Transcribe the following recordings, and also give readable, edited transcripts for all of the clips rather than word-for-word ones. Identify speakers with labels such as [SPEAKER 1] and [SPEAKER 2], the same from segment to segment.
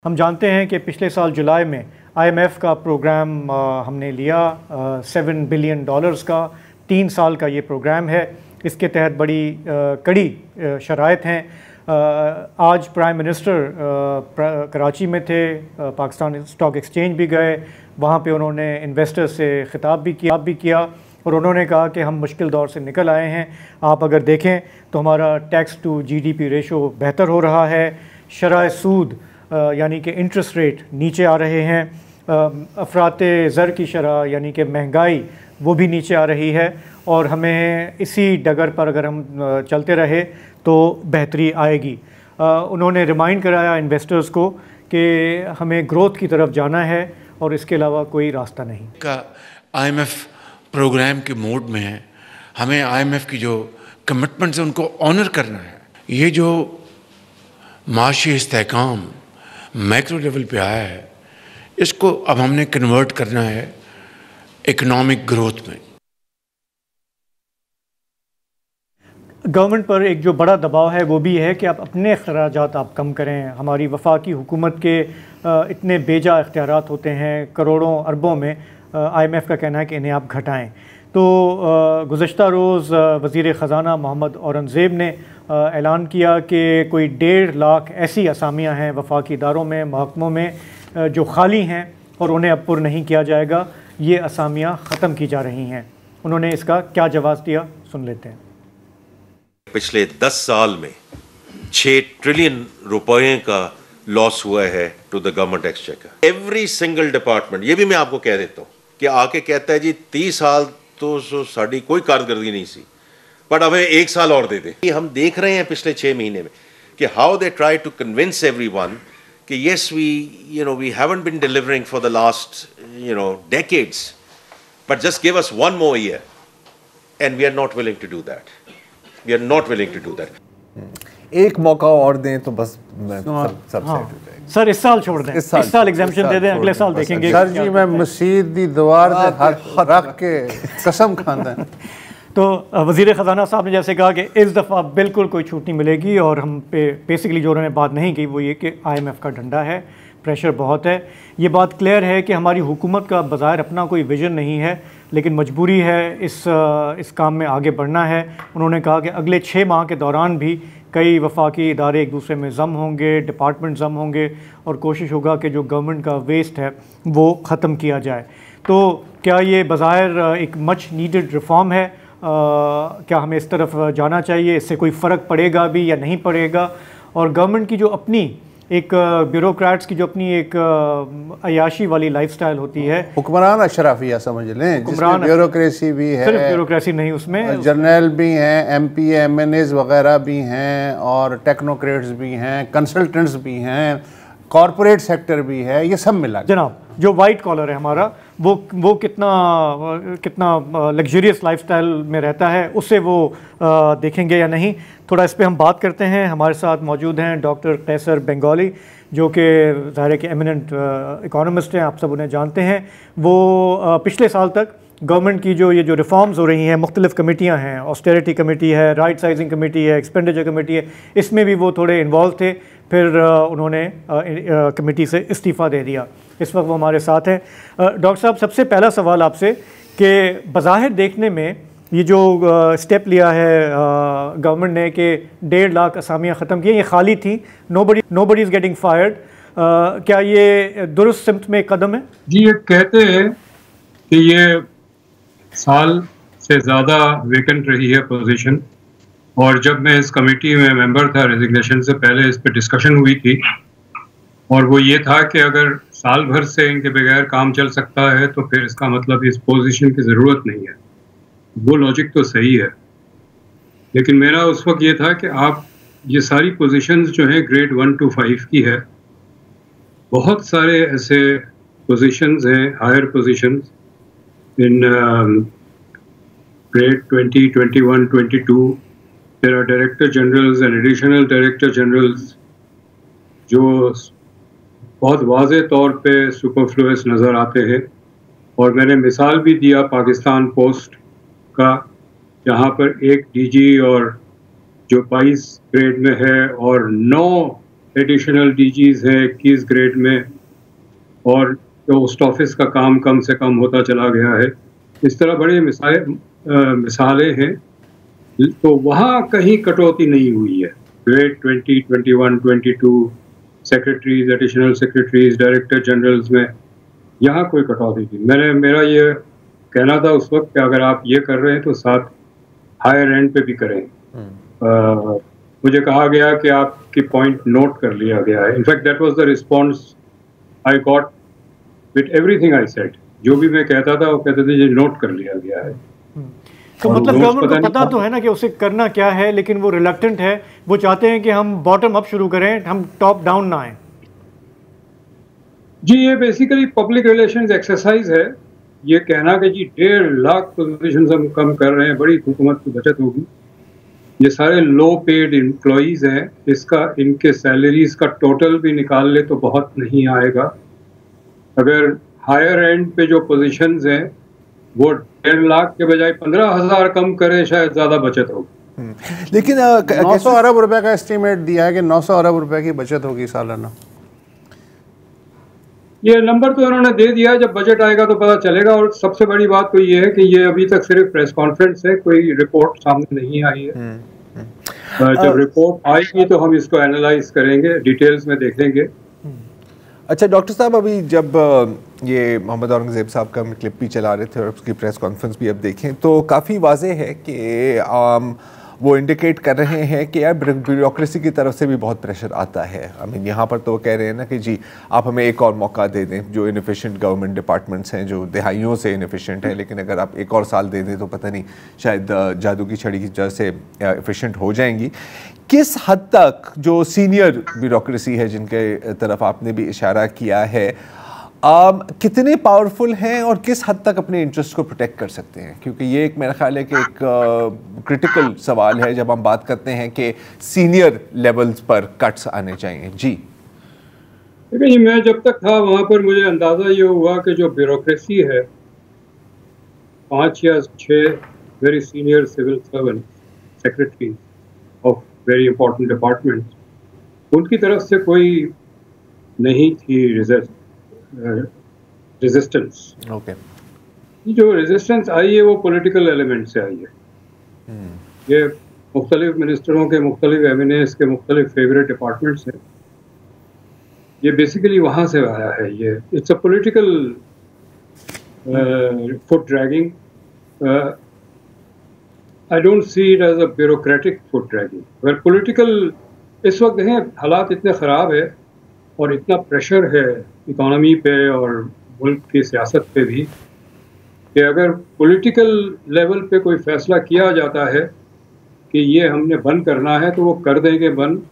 [SPEAKER 1] हम जानते हैं कि पिछले साल जुलाई में आईएमएफ का प्रोग्राम हमने लिया $7 बिलियन का 3 साल का ये प्रोग्राम है। इसके तहत बड़ी कड़ी शराइत हैं। आज प्राइम मिनिस्टर कराची में थे, पाकिस्तान स्टॉक एक्सचेंज भी गए, वहाँ पे उन्होंने इन्वेस्टर्स से खिताब भी किया और उन्होंने कहा कि हम मुश्किल दौर से निकल आए हैं। आप अगर देखें तो हमारा टैक्स टू जीडीपी रेशो बेहतर हो रहा है, शरह सूद यानी कि इंटरेस्ट रेट नीचे आ रहे हैं, अफराते ज़र की शरह यानी कि महंगाई वो भी नीचे आ रही है और हमें इसी डगर पर अगर हम चलते रहे तो बेहतरी आएगी। उन्होंने रिमाइंड कराया इन्वेस्टर्स को कि हमें ग्रोथ की तरफ जाना है और इसके अलावा कोई रास्ता नहीं।
[SPEAKER 2] का आईएमएफ प्रोग्राम के मोड में है, हमें आईएमएफ की जो कमिटमेंट्स है उनको ऑनर करना है। ये जो माशी इस्तेहकाम मैक्रो लेवल पे आया है, इसको अब हमने कन्वर्ट करना है इकोनॉमिक ग्रोथ में।
[SPEAKER 1] गवर्नमेंट पर एक जो बड़ा दबाव है वो भी है कि आप अपने अखराजात आप कम करें। हमारी वफाकी हुकूमत के इतने बेजा इख्तियारात होते हैं, करोड़ों अरबों में, आईएमएफ का कहना है कि इन्हें आप घटाएं। तो गुज़श्ता रोज़ वज़ीर ख़ज़ाना मोहम्मद औरंगज़ेब ने ऐलान किया कि कोई 1.5 लाख ऐसी असामियाँ हैं वफाकी इदारों में, महकमों में जो खाली हैं और उन्हें अब पुर नहीं किया जाएगा। ये असामियाँ ख़त्म की जा रही हैं। उन्होंने इसका क्या जवाब दिया, सुन लेते हैं।
[SPEAKER 3] पिछले 10 साल में 6 ट्रिलियन रुपए का लॉस हुआ है to the government exchequer. Every single department, ये भी मैं आपको कह देता हूँ कि आके कहता है जी 30 साल तो साड़ी कोई कारकर्दगी नहीं सी, बट हमें 1 साल और दे दे। हम देख रहे हैं पिछले 6 महीने में कि how they try to convince everyone कि yes we haven't been delivering for the last decades, but just give us 1 more year and we are not willing to do that. We are not willing to do that.
[SPEAKER 4] एक मौका और दें तो बस सब set हो जाएगा।
[SPEAKER 1] Sir इस साल छोड़ दें, इस साल एग्जाम्पशन दे दें, अगले साल देखेंगे।
[SPEAKER 4] सर जी मैं मस्जिद दी दीवार पे रख के कसम खाता हूं।
[SPEAKER 1] तो वज़ीर ख़ज़ाना साहब ने जैसे कहा कि इस दफ़ा बिल्कुल कोई छूट नहीं मिलेगी और हम पे बेसिकली जो उन्होंने बात नहीं की वो ये कि आईएमएफ का डंडा है, प्रेशर बहुत है। ये बात क्लियर है कि हमारी हुकूमत का बज़ाहिर अपना कोई विज़न नहीं है, लेकिन मजबूरी है इस काम में आगे बढ़ना है। उन्होंने कहा कि अगले 6 माह के दौरान भी कई वफाकी इदारे एक दूसरे में जम होंगे, डिपार्टमेंट जम होंगे और कोशिश होगा कि जो गवर्नमेंट का वेस्ट है वो ख़त्म किया जाए। तो क्या ये बज़ाहिर एक मच नीडेड रिफ़ॉर्म है? क्या हमें इस तरफ जाना चाहिए? इससे कोई फ़र्क पड़ेगा भी या नहीं पड़ेगा? और गवर्नमेंट की जो अपनी एक ब्यूरोक्रेट्स की जो अपनी एक अयाशी वाली लाइफस्टाइल होती है,
[SPEAKER 4] हुक्मरान अशराफिया समझ लें, जिसमें ब्यूरोक्रेसी भी है,
[SPEAKER 1] सिर्फ ब्यूरोक्रेसी नहीं, उसमें
[SPEAKER 4] जर्नल भी हैं, एमपी एमएनएज वगैरह भी हैं और टेक्नोक्रेट्स भी हैं, कंसल्टेंट्स भी हैं, कॉरपोरेट सेक्टर भी है, ये सब मिला।
[SPEAKER 1] जनाब जो वाइट कॉलर है हमारा वो कितना लग्जरियस लाइफस्टाइल में रहता है, उससे वो देखेंगे या नहीं, थोड़ा इस पे हम बात करते हैं। हमारे साथ मौजूद हैं डॉक्टर कैसर बंगाली, जो कि ज़ाहिर है कि एमिनेंट इकोनॉमिस्ट हैं, आप सब उन्हें जानते हैं। वो पिछले साल तक गवर्नमेंट की ये जो रिफॉर्म्स हो रही हैं, मुख्तलिफ़ कमेटियाँ हैं, ऑस्टेरिटी कमेटी है, राइट साइजिंग कमेटी है, एक्सपेंडिचर कमेटी है, इसमें भी वो थोड़े इन्वॉल्व थे। फिर उन्होंने कमेटी से इस्तीफ़ा दे दिया। इस वक्त वो हमारे साथ हैं। डॉक्टर साहब, सबसे पहला सवाल आपसे कि बज़ाहिर देखने में ये जो स्टेप लिया है गवर्नमेंट ने कि 1.5 लाख असामियाँ ख़त्म की, ये खाली थी, नोबडी इज़ गेटिंग फायर्ड, क्या ये दुरुस्त सिमत में कदम है?
[SPEAKER 5] जी, ये कहते हैं कि ये साल से ज़्यादा वेकेंट रही है पोजीशन, और जब मैं इस कमेटी में मेंबर था रेजिग्नेशन से पहले, इस पे डिस्कशन हुई थी और वो ये था कि अगर साल भर से इनके बगैर काम चल सकता है तो फिर इसका मतलब इस पोजीशन की ज़रूरत नहीं है। वो लॉजिक तो सही है, लेकिन मेरा उस वक्त ये था कि आप ये सारी पोजीशंस जो हैं ग्रेड 1 to 5 की है, बहुत सारे ऐसे पोजीशंस हैं, higher positions in grade 20, 21, 22। There are director generals and additional director generals जो बहुत वाज़े तौर पे सुपरफ्लुअस नज़र आते हैं। और मैंने मिसाल भी दिया पाकिस्तान पोस्ट का, जहाँ पर एक डीजी और जो 22 ग्रेड में है और 9 एडिशनल डीजीज हैं 21 ग्रेड में, और पोस्ट ऑफिस का काम कम से कम होता चला गया है। इस तरह बड़े मिसालें हैं। तो वहाँ कहीं कटौती नहीं हुई है। Grade 20, 21, 22 secretaries, additional secretaries, director generals में यहाँ कोई कटौती नहीं। मेरा ये कहना था उस वक्त कि अगर आप ये कर रहे हैं तो साथ हायर एंड पे भी करें। मुझे कहा गया कि आपकी पॉइंट नोट कर लिया गया है। In fact that was the response I got with everything I said. जो भी मैं कहता था वो कहते थे ये नोट कर लिया गया है।
[SPEAKER 1] तो मतलब गवर्नमेंट को पता तो है ना कि उसे करना क्या है, लेकिन वो रिलक्टेंट है। वो चाहते हैं कि हम बॉटम अप शुरू करें, हम टॉप डाउन ना आए।
[SPEAKER 5] जी, ये बेसिकली पब्लिक रिलेशंस एक्सरसाइज है। ये कहना कि जी 1.5 लाख पोजीशंस हम कम कर रहे हैं, बड़ी हुकूमत की बचत होगी। ये सारे लो पेड एम्प्लॉइज हैं, इसका इनके सैलरीज का टोटल भी निकाल ले तो बहुत नहीं आएगा। अगर हायर एंड पे जो पोजीशंस हैं वो 1.5 लाख के बजाय 15,000 कम करें, शायद ज़्यादा बचत होगी।
[SPEAKER 4] लेकिन 900 अरब रुपए का एस्टीमेट दिया है कि 900 अरब रुपए की बचत होगी सालाना।
[SPEAKER 5] ये नंबर तो उन्होंने दे दिया, जब बजट आएगा तो पता चलेगा। और सबसे बड़ी बात तो ये है कि ये अभी तक सिर्फ प्रेस कॉन्फ्रेंस है, कोई रिपोर्ट सामने नहीं आई है। जब रिपोर्ट आएगी तो हम इसको एनालाइज करेंगे, डिटेल्स में देखेंगे।
[SPEAKER 6] अच्छा डॉक्टर साहब, अभी जब ये मोहम्मद औरंगज़ेब साहब का हम क्लिप भी चला रहे थे और उसकी प्रेस कॉन्फ्रेंस भी अब देखें तो काफ़ी वाज़ेह है कि वो इंडिकेट कर रहे हैं कि यार ब्यूरोक्रेसी की तरफ से भी बहुत प्रेशर आता है। आई मीन यहाँ पर तो वो कह रहे हैं ना कि जी आप हमें एक और मौका दे दें। जो इनएफिशिएंट गवर्नमेंट डिपार्टमेंट्स हैं जो दहाइयों से इनएफिशिएंट हैं, लेकिन अगर आप एक और साल दे दें तो पता नहीं शायद जादू की छड़ी की वजह से एफिशिएंट हो जाएंगी। किस हद तक जो सीनियर ब्यूरोक्रेसी है जिनके तरफ आपने भी इशारा किया है, कितने पावरफुल हैं और किस हद तक अपने इंटरेस्ट को प्रोटेक्ट कर सकते हैं? क्योंकि ये एक मेरा ख्याल है कि एक क्रिटिकल सवाल है जब हम बात करते हैं कि सीनियर लेवल्स पर कट्स आने चाहिए। जी
[SPEAKER 5] देखिए, मैं जब तक था वहाँ पर मुझे अंदाज़ा ये हुआ कि जो ब्यूरोक्रेसी है, 5 या 6 very senior civil servant secretary of very important department, उनकी तरफ से कोई नहीं थी रेजिस्टेंस।
[SPEAKER 6] ओके,
[SPEAKER 5] जो रेजिस्टेंस आई है वो पॉलिटिकल एलिमेंट से आई है। ये मुख्तलिफ मिनिस्टरों के, मुख्तलिफ एमएनएस के, मुख्तलिफ फेवरेट डिपार्टमेंट्स हैं। ये बेसिकली वहाँ से आया है। ये it's a political foot dragging. I don't see it as a bureaucratic foot dragging. अगर पॉलिटिकल इस वक्त देखें, हालात इतने ख़राब है और इतना प्रेशर है इकोनॉमी पे और मुल्क की सियासत पे भी कि अगर पॉलिटिकल लेवल पे कोई फैसला किया जाता है कि ये हमने बंद करना है तो वो कर देंगे बंद।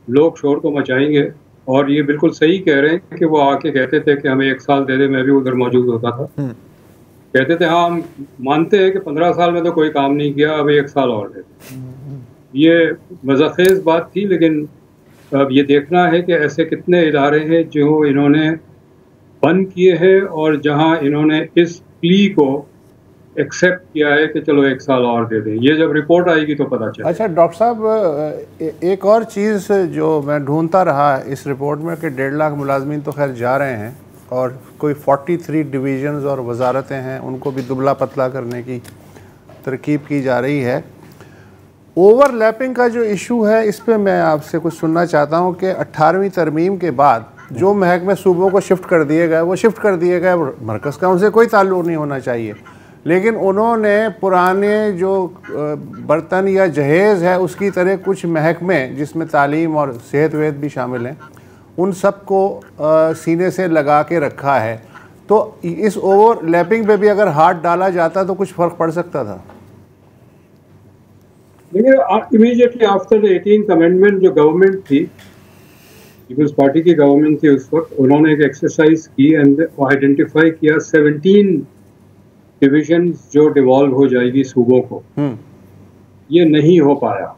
[SPEAKER 5] लोग शोर तो मचाएंगे। और ये बिल्कुल सही कह रहे हैं कि वो आके कहते थे कि हमें 1 साल दे दे। मैं भी उधर मौजूद होता था। कहते थे हाँ हम मानते हैं कि 15 साल में तो कोई काम नहीं किया, अब 1 साल और दे दे। ये मज़ाखेज़ बात थी, लेकिन अब ये देखना है कि ऐसे कितने इदारे हैं जो इन्होंने बंद किए हैं और जहां इन्होंने इस प्ली को एक्सेप्ट किया है कि चलो 1 साल और दे दें। ये जब रिपोर्ट आएगी तो पता चलेगा।
[SPEAKER 4] अच्छा डॉक्टर साहब, एक और चीज़ जो मैं ढूंढता रहा इस रिपोर्ट में कि 1.5 लाख मुलाजमीन तो खैर जा रहे हैं और कोई 43 डिवीज़न्स और वजारतें हैं, उनको भी दुबला पतला करने की तरकीब की जा रही है। ओवरलैपिंग का जो इशू है, इस पे मैं आपसे कुछ सुनना चाहता हूँ कि 18वीं तरमीम के बाद जो महकमे सूबों को शिफ्ट कर दिए गए वो शिफ्ट कर दिए गए। मरकज़ का उनसे कोई ताल्लुक़ नहीं होना चाहिए, लेकिन उन्होंने पुराने जो बर्तन या जहेज़ है उसकी तरह कुछ महकमे जिसमें तालीम और सेहत वेद भी शामिल हैं, उन सब को सीने से लगा के रखा है। तो इस ओवरलैपिंग पे भी अगर हाथ डाला जाता तो कुछ फ़र्क पड़ सकता था।
[SPEAKER 5] देखिए, immediately after the 18th amendment जो गवर्नमेंट थी, पीपल्स पार्टी की गवर्नमेंट थी उस वक्त, उन्होंने एक एक्सरसाइज की एंड आइडेंटिफाई किया 17 डिविजन्स जो डिवॉल्व हो जाएगी सूबों को। ये नहीं हो पाया।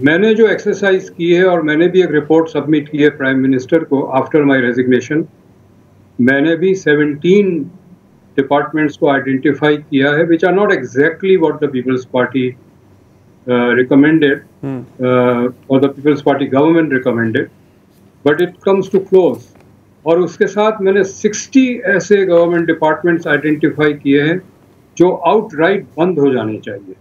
[SPEAKER 5] मैंने जो एक्सरसाइज की है और मैंने भी एक रिपोर्ट सबमिट की है प्राइम मिनिस्टर को आफ्टर माय रेजिग्नेशन, मैंने भी 17 डिपार्टमेंट्स को आइडेंटिफाई किया है which are not exactly what the peoples party recommended, or the People's Party government recommended, but it comes to close. और उसके साथ मैंने 60 ऐसे गवर्नमेंट डिपार्टमेंट्स आइडेंटिफाई किए हैं जो आउटराइट बंद हो जाने चाहिए।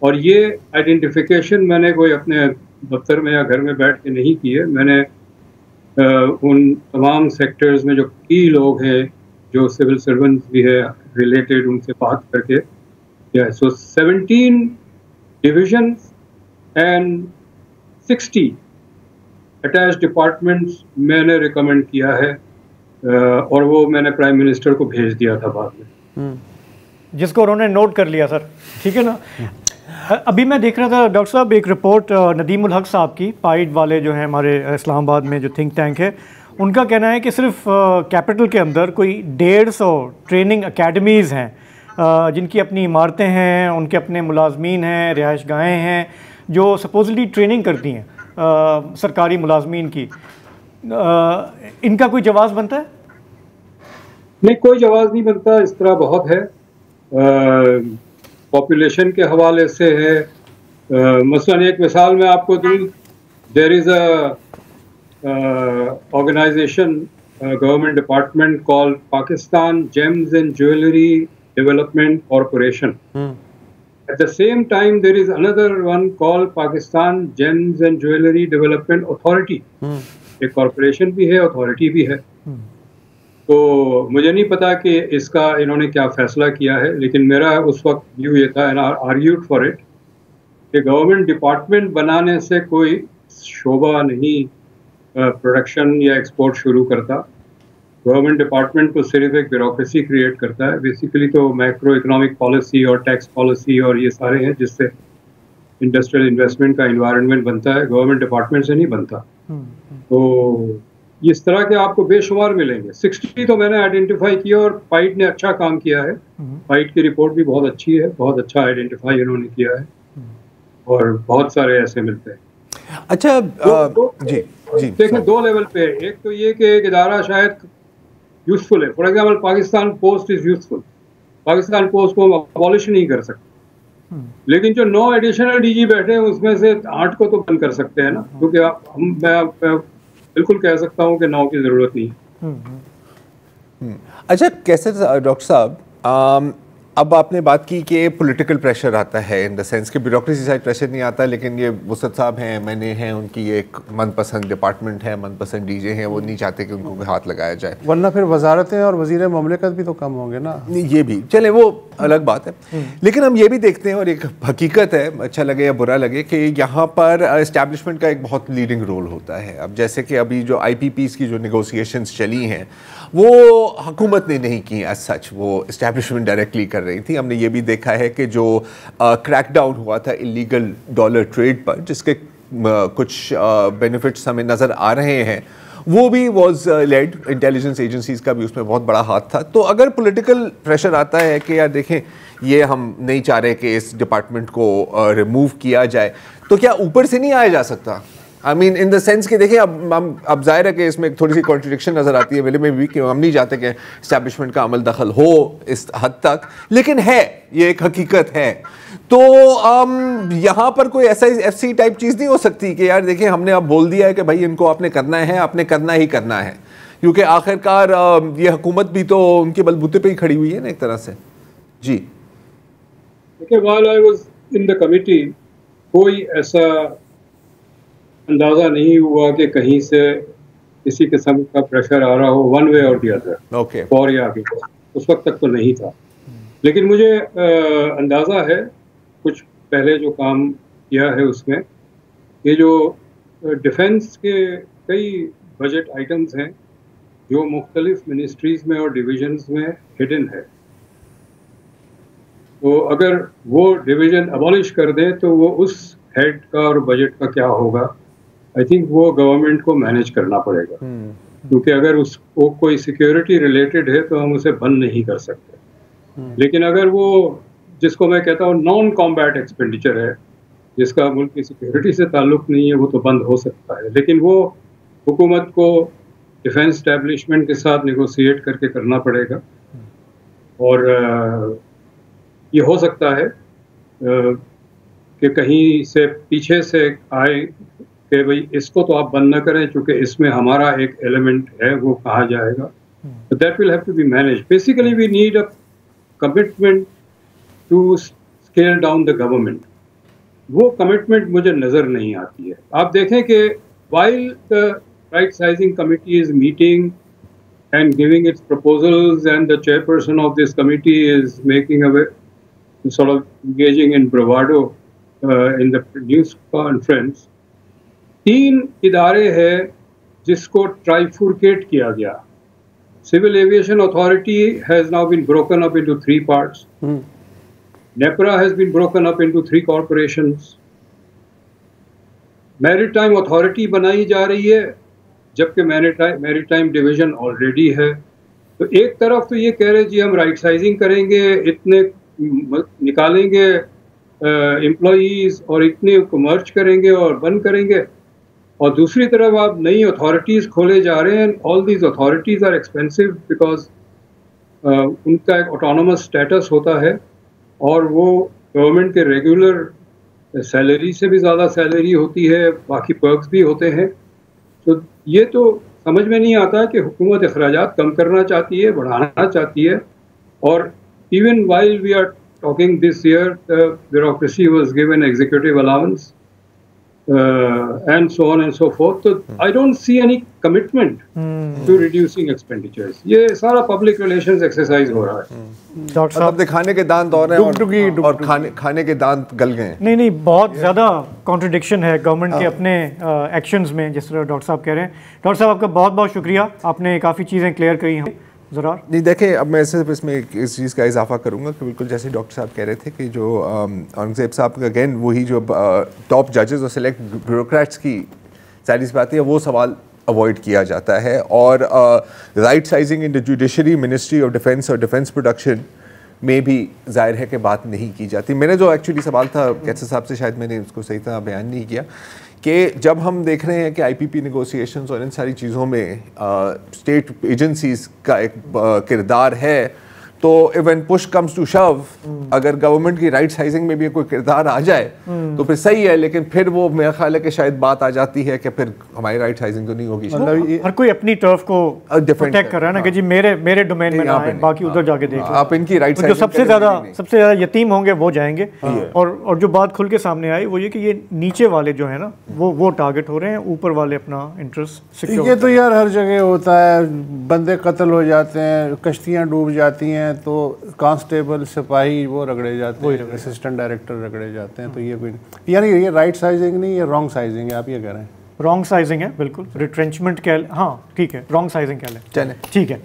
[SPEAKER 5] और ये आइडेंटिफिकेशन मैंने कोई अपने दफ्तर में या घर में बैठ के नहीं की है, मैंने उन तमाम सेक्टर्स में जो की लोग हैं, जो सिविल सर्वेंट्स भी है रिलेटेड, उनसे बात करके। सो 17 डिविजन्स एंड 60 अटैच डिपार्टमेंट्स मैंने रिकमेंड किया है, और वो मैंने प्राइम मिनिस्टर को भेज दिया था बाद में,
[SPEAKER 1] जिसको उन्होंने नोट कर लिया सर, ठीक है ना। अभी मैं देख रहा था डॉक्टर साहब एक रिपोर्ट नदीम उल हक साहब की, पाइड वाले जो हैं हमारे इस्लामाबाद में जो थिंक टैंक है, उनका कहना है कि सिर्फ कैपिटल के अंदर कोई 150 ट्रेनिंग अकेडमीज़ हैं, जिनकी अपनी इमारतें हैं, उनके अपने मुलाजमीन हैं, रिहाइशगाहें हैं, जो सपोजली ट्रेनिंग करती हैं सरकारी मुलाजमीन की। इनका कोई जवाब बनता है?
[SPEAKER 5] नहीं, कोई जवाब नहीं बनता। इस तरह बहुत है, पॉपुलेशन के हवाले से है। मसलन एक मिसाल मैं आपको दूँ, there is a organization, government department called Pakistan gems and jewellery development corporation. At the same time, there is another one called Pakistan Gems and Jewellery Development Authority. एक कॉरपोरेशन भी है, अथॉरिटी भी है। तो मुझे नहीं पता कि इसका इन्होंने क्या फैसला किया है, लेकिन मेरा उस वक्त व्यू ये था, and I argued for it, कि गवर्नमेंट डिपार्टमेंट बनाने से कोई शोबा नहीं प्रोडक्शन या एक्सपोर्ट शुरू करता। गवर्नमेंट डिपार्टमेंट तो सिर्फ एक ब्यूरोक्रेसी क्रिएट करता है। बेसिकली तो मैक्रो इकोनॉमिक पॉलिसी और टैक्स पॉलिसी और ये सारे हैं जिससे इंडस्ट्रियल इन्वेस्टमेंट का इन्वायरमेंट बनता है, गवर्नमेंट डिपार्टमेंट से नहीं बनता। तो इस तरह के आपको बेशुमार मिलेंगे। 60 तो मैंने आइडेंटिफाई किया और पाइट ने अच्छा काम किया है। पाइट की रिपोर्ट भी बहुत अच्छी है, बहुत अच्छा आइडेंटिफाई इन्होंने किया है, और बहुत सारे ऐसे मिलते हैं।
[SPEAKER 6] अच्छा, जी
[SPEAKER 5] देखिए, 2 लेवल पे। एक तो ये कि एक इदारा शायद यूजफुल है, for example Pakistan post is useful, Pakistan post को हम अबॉलिश नहीं कर सकते, लेकिन जो 9 एडिशनल डीजी बैठे हैं उसमें से 8 को तो बंद कर सकते हैं ना, क्योंकि मैं बिल्कुल कह सकता हूँ कि 9 की जरूरत नहीं है।
[SPEAKER 6] अच्छा, कैसे डॉक्टर साहब, अब आपने बात की कि पॉलिटिकल प्रेशर आता है, इन द सेंस कि ब्यूरोक्रेसी साइड प्रेशर नहीं आता, लेकिन ये वसत साहब हैं, मैंने हैं, उनकी एक मनपसंद डिपार्टमेंट है, मनपसंद डीजे हैं, वो नहीं चाहते कि उनको हाथ लगाया जाए,
[SPEAKER 4] वरना फिर वजारतें और वजीर ममलिकत भी तो कम होंगे ना।
[SPEAKER 6] ये भी चले, वो अलग बात है। लेकिन हम ये भी देखते हैं, और एक हकीकत है, अच्छा लगे या बुरा लगे, कि यहाँ पर एस्टैब्लिशमेंट का एक बहुत लीडिंग रोल होता है। अब जैसे कि अभी जो IPPs की जो नेगोशिएशंस चली हैं, वो हुकूमत ने नहीं की एज सच, वो एस्टैब्लिशमेंट डायरेक्टली कर रही थी। हमने ये भी देखा है कि जो क्रैकडाउन हुआ था इलीगल डॉलर ट्रेड पर, जिसके कुछ बेनिफिट्स हमें नज़र आ रहे हैं, वो भी वॉज लेड, इंटेलिजेंस एजेंसीज का भी उसमें बहुत बड़ा हाथ था। तो अगर पॉलिटिकल प्रेशर आता है कि यार देखें, ये हम नहीं चाह रहे कि इस डिपार्टमेंट को रिमूव किया जाए, तो क्या ऊपर से नहीं आया जा सकता? I mean in the sense कि देखिए, अब जाहिर है कि इसमें थोड़ी सी कॉन्ट्रडिक्शन नज़र आती है मेरे में भी, कि हम नहीं चाहते कि इस्टेब्लिशमेंट का अमल दखल हो इस हद तक, लेकिन है, ये एक हकीकत है। तो यहाँ पर कोई ऐसा FC टाइप चीज़ नहीं हो सकती कि यार देखिए, हमने अब बोल दिया है कि भाई इनको आपने करना है, आपने करना ही करना है, क्योंकि आखिरकार ये हुकूमत भी तो उनके बलबूते पे ही खड़ी हुई है ना एक तरह से। जी
[SPEAKER 5] देखिए, while I was in the committee, कोई ऐसा अंदाजा नहीं हुआ कि कहीं से किसी किस्म का प्रेशर आ रहा हो, वन वे और दी अदर,
[SPEAKER 6] ओके,
[SPEAKER 5] और या आगे, उस वक्त तक तो नहीं था। लेकिन मुझे अंदाज़ा है, कुछ पहले जो काम किया है उसमें, ये जो डिफेंस के कई बजट आइटम्स हैं जो मुख्तलिफ मिनिस्ट्रीज़ में और डिविजन्स में हिडन है, तो अगर वो डिवीज़न अबॉलिश कर दें तो वो उस हेड का और बजट का क्या होगा, आई थिंक वो गवर्नमेंट को मैनेज करना पड़ेगा। क्योंकि अगर उसको कोई सिक्योरिटी रिलेटेड है तो हम उसे बंद नहीं कर सकते। लेकिन अगर वो, जिसको मैं कहता हूँ नॉन कॉम्बैट एक्सपेंडिचर है, जिसका मुल्क की सिक्योरिटी से ताल्लुक नहीं है, वो तो बंद हो सकता है। लेकिन वो हुकूमत को डिफेंस एस्टैब्लिशमेंट के साथ नेगोशिएट करके करना पड़ेगा, और ये हो सकता है कि कहीं से पीछे से आए कि भाई इसको तो आप बंद ना करें क्योंकि इसमें हमारा एक एलिमेंट है, वो कहा जाएगा. That will have to be managed. Basically we need a commitment to scale down the government. वो कमिटमेंट मुझे नज़र नहीं आती है. आप देखें कि while the right sizing committee is meeting and giving its proposals and the chairperson of this committee is making a sort of engaging in bravado in the news conference, 3 इदारे हैं जिसको ट्राइफुरकेट किया गया. Civil Aviation Authority has now been broken up into 3 parts. NEPRA has been broken up into 3 corporations. Maritime Authority बनाई जा रही है जबकि Maritime Division ऑलरेडी है. तो एक तरफ तो ये कह रहे जी हम राइट साइजिंग करेंगे, इतने निकालेंगे एम्प्लॉईज और इतने को मर्ज करेंगे और बंद करेंगे, और दूसरी तरफ आप नई अथॉरिटीज़ खोले जा रहे हैं. All these authorities are expensive because उनका एक ऑटोनोमस स्टेटस होता है और वो गवर्नमेंट के रेगुलर सैलरी से भी ज़्यादा सैलरी होती है, बाकी पर्क्स भी होते हैं. तो ये तो समझ में नहीं आता कि हुकूमत अखराजात कम करना चाहती है, बढ़ाना चाहती है. और even while we are talking this year bureaucracy was given executive allowance and so on and so forth. So I don't see any commitment to reducing expenditures. ये सारा public relations exercise हो रहा है.
[SPEAKER 1] डॉक्टर साहब
[SPEAKER 6] दिखाने के दांत और हैं और खाने के दांत गल गए.
[SPEAKER 1] नहीं बहुत ज़्यादा कॉन्ट्रडिक्शन है गवर्नमेंट के अपने एक्शंस में, जिस तरह डॉक्टर साहब कह रहे हैं. डॉक्टर साहब आपका बहुत बहुत शुक्रिया, आपने काफ़ी चीज़ें क्लियर करी हैं. ज़रा नहीं
[SPEAKER 6] देखें, अब मैं सिर्फ इसमें इस चीज़ का इजाफा करूंगा कि बिल्कुल जैसे डॉक्टर साहब कह रहे थे कि जो औरंगजेब साहब अगेन वही जो टॉप जजेस और सेलेक्ट ब्यूरोक्रेट्स की सारी बातें है वो सवाल अवॉइड किया जाता है. और right sizing in the judiciary, ministry of defence और डिफेंस प्रोडक्शन में भी जाहिर है कि बात नहीं की जाती. मैंने जो एक्चुअली सवाल था कैसे साहब से, शायद मैंने उसको सही तरह बयान नहीं किया कि जब हम देख रहे हैं कि आईपीपी नेगोशिएशंस और इन सारी चीज़ों में स्टेट एजेंसीज का एक किरदार है, तो इवन पुश कम्स टू शव, अगर गवर्नमेंट की राइट साइजिंग में भी कोई किरदार आ जाए तो फिर सही है, लेकिन फिर वो मेरा ख्याल है कि शायद बात आ जाती है कि फिर हमारी राइट साइजिंग तो नहीं होगी.
[SPEAKER 1] मतलब हर कोई अपनी टर्फ को प्रोटेक्ट कर रहा है ना कि जी मेरे डोमेन में ना आए, बाकी उधर जाके देख लो.
[SPEAKER 6] आप इनकी राइट
[SPEAKER 1] जो सबसे ज़्यादा यतीम होंगे वो जाएंगे. और जो बात खुल के सामने आई वो ये कि ये नीचे वाले जो है ना वो टारगेट हो रहे हैं, ऊपर वाले अपना इंटरेस्ट.
[SPEAKER 4] ये तो यार हर जगह होता है, बंदे कत्ल हो जाते हैं, कश्तियाँ डूब जाती हैं, तो कांस्टेबल सिपाही वो रगड़े जाते हैं, असिस्टेंट डायरेक्टर रगड़े जाते हैं. तो ये कोई यानी ये राइट साइजिंग नहीं, ये रॉन्ग साइजिंग है. आप ये कह रहे हैं
[SPEAKER 1] रॉन्ग साइजिंग है, बिल्कुल रिट्रेंचमेंट कह, हाँ ठीक है, रॉन्ग साइजिंग कह लें, चलें ठीक है.